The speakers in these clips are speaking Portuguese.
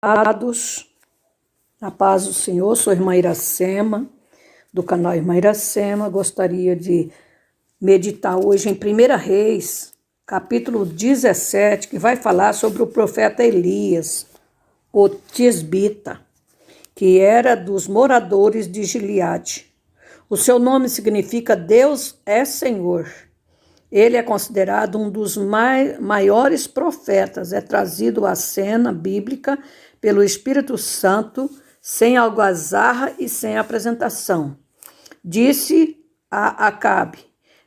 Amados, na paz do Senhor, sou a irmã Iracema, do canal Irmã Iracema. Gostaria de meditar hoje em 1 Reis, capítulo 17, que vai falar sobre o profeta Elias, o tisbita, que era dos moradores de Gileade. O seu nome significa Deus é Senhor. Ele é considerado um dos maiores profetas. É trazido à cena bíblica pelo Espírito Santo, sem algazarra e sem apresentação. Disse a Acabe: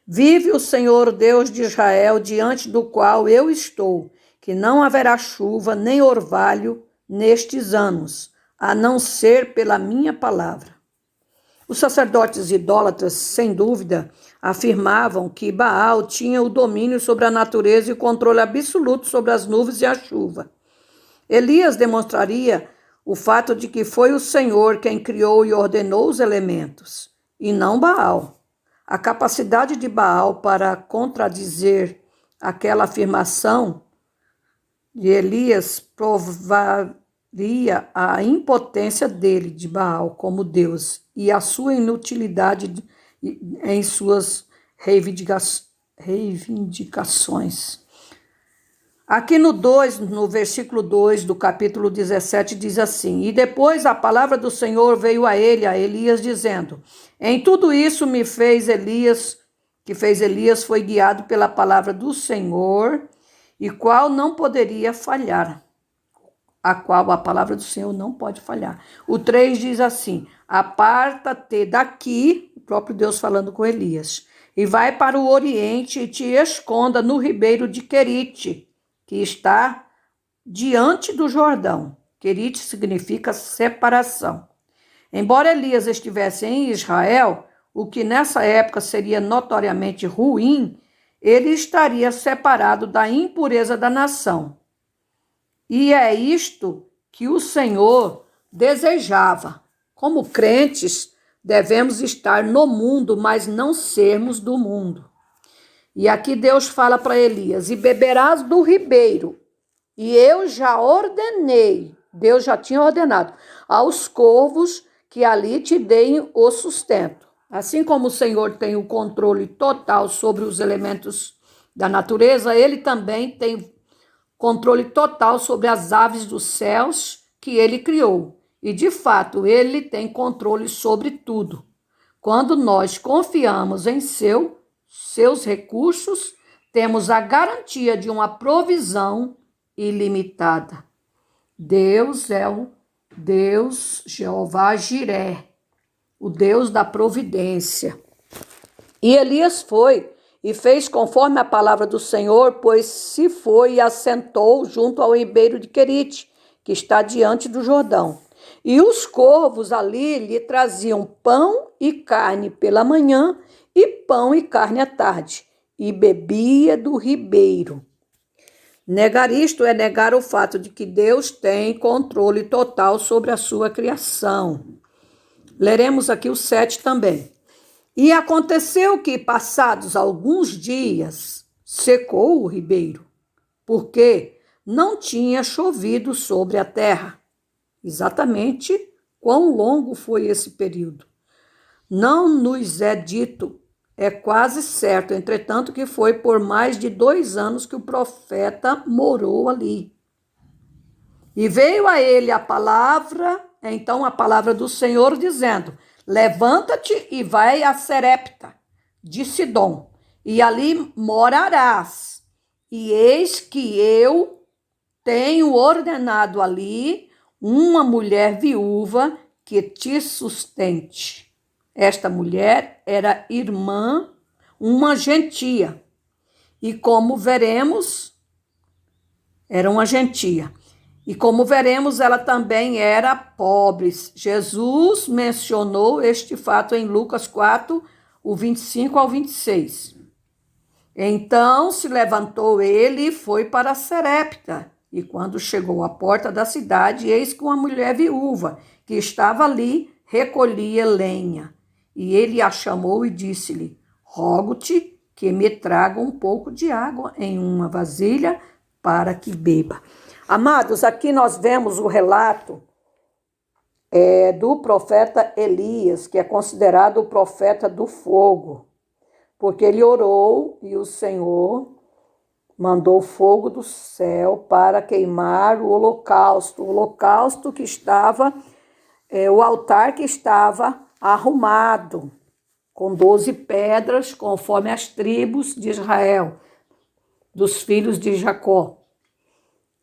vive o Senhor Deus de Israel, diante do qual eu estou, que não haverá chuva nem orvalho nestes anos, a não ser pela minha palavra. Os sacerdotes idólatras, sem dúvida, afirmavam que Baal tinha o domínio sobre a natureza e o controle absoluto sobre as nuvens e a chuva. Elias demonstraria o fato de que foi o Senhor quem criou e ordenou os elementos, e não Baal. A capacidade de Baal para contradizer aquela afirmação de Elias provaria a impotência dele, de Baal, como Deus, e a sua inutilidade em suas reivindicações. Aqui no versículo 2 do capítulo 17, diz assim: e depois a palavra do Senhor veio a Elias, dizendo: em tudo isso que fez Elias foi guiado pela palavra do Senhor, e qual não poderia falhar. A qual a palavra do Senhor não pode falhar. O 3 diz assim: aparta-te daqui, o próprio Deus falando com Elias, e vai para o oriente e te esconda no ribeiro de Querite, que está diante do Jordão. Querite significa separação. Embora Elias estivesse em Israel, o que nessa época seria notoriamente ruim, ele estaria separado da impureza da nação. E é isto que o Senhor desejava. Como crentes, devemos estar no mundo, mas não sermos do mundo. E aqui Deus fala para Elias: e beberás do ribeiro, e eu já ordenei, Deus já tinha ordenado, aos corvos que ali te deem o sustento. Assim como o Senhor tem o controle total sobre os elementos da natureza, ele também tem controle total sobre as aves dos céus que ele criou. E, de fato, ele tem controle sobre tudo. Quando nós confiamos em seus recursos, temos a garantia de uma provisão ilimitada. Deus é o Deus Jeová Jiré, o Deus da providência. E Elias foi e fez conforme a palavra do Senhor, pois se foi e assentou junto ao ribeiro de Querite, que está diante do Jordão. E os corvos ali lhe traziam pão e carne pela manhã e pão e carne à tarde, e bebia do ribeiro. Negar isto é negar o fato de que Deus tem controle total sobre a sua criação. Leremos aqui o 7 também. E aconteceu que, passados alguns dias, secou o ribeiro, porque não tinha chovido sobre a terra. Exatamente quão longo foi esse período? Não nos é dito, é quase certo, entretanto, que foi por mais de 2 anos que o profeta morou ali. E veio a ele a palavra do Senhor, dizendo: levanta-te e vai a Serepta de Sidom, e ali morarás. E eis que eu tenho ordenado ali uma mulher viúva que te sustente. Esta mulher era irmã, uma gentia. E como veremos, era uma gentia. E como veremos, ela também era pobre. Jesus mencionou este fato em Lucas 4, o 25 ao 26. Então se levantou ele e foi para Serepta. E quando chegou à porta da cidade, eis que uma mulher viúva, que estava ali, recolhia lenha. E ele a chamou e disse-lhe: rogo-te que me traga um pouco de água em uma vasilha para que beba. Amados, aqui nós vemos o relato do profeta Elias, que é considerado o profeta do fogo, porque ele orou e o Senhor mandou fogo do céu para queimar o holocausto que estava, o altar que estava arrumado, com 12 pedras, conforme as tribos de Israel, dos filhos de Jacó.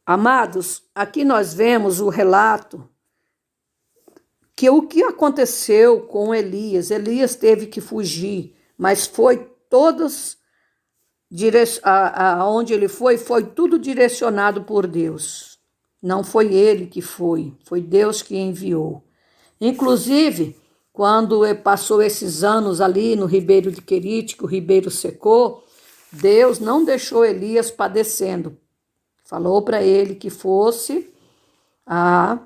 Amados, aqui nós vemos o relato que o que aconteceu com Elias. Elias teve que fugir, mas foi todos aonde ele foi tudo direcionado por Deus. Não foi ele que foi Deus que enviou. Inclusive, quando passou esses anos ali no ribeiro de Querite, que o ribeiro secou, Deus não deixou Elias padecendo. Falou para ele que fosse a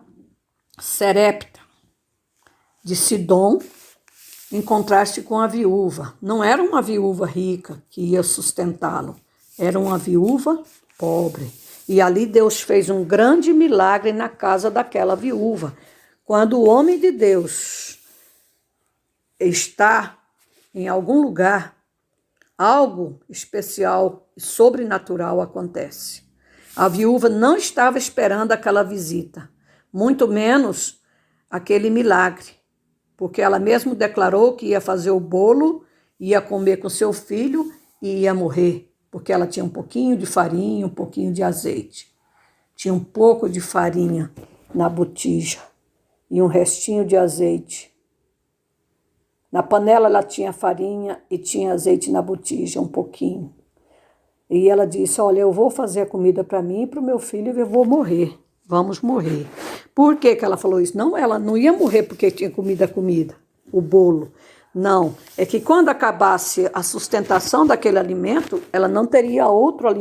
Serepta de Sidom encontrar-se com a viúva. Não era uma viúva rica que ia sustentá-lo, era uma viúva pobre. E ali Deus fez um grande milagre na casa daquela viúva. Quando o homem de Deus está em algum lugar, algo especial e sobrenatural acontece. A viúva não estava esperando aquela visita, muito menos aquele milagre, porque ela mesmo declarou que ia fazer o bolo, ia comer com seu filho e ia morrer, porque ela tinha um pouquinho de farinha, um pouquinho de azeite. Tinha um pouco de farinha na botija e um restinho de azeite. Na panela ela tinha farinha e tinha azeite na botija, um pouquinho. E ela disse, olha, eu vou fazer a comida para mim e para o meu filho e eu vou morrer. Vamos morrer. Por que ela falou isso? Não, ela não ia morrer porque tinha comida, o bolo. Não, é que quando acabasse a sustentação daquele alimento, ela não teria outro alimento.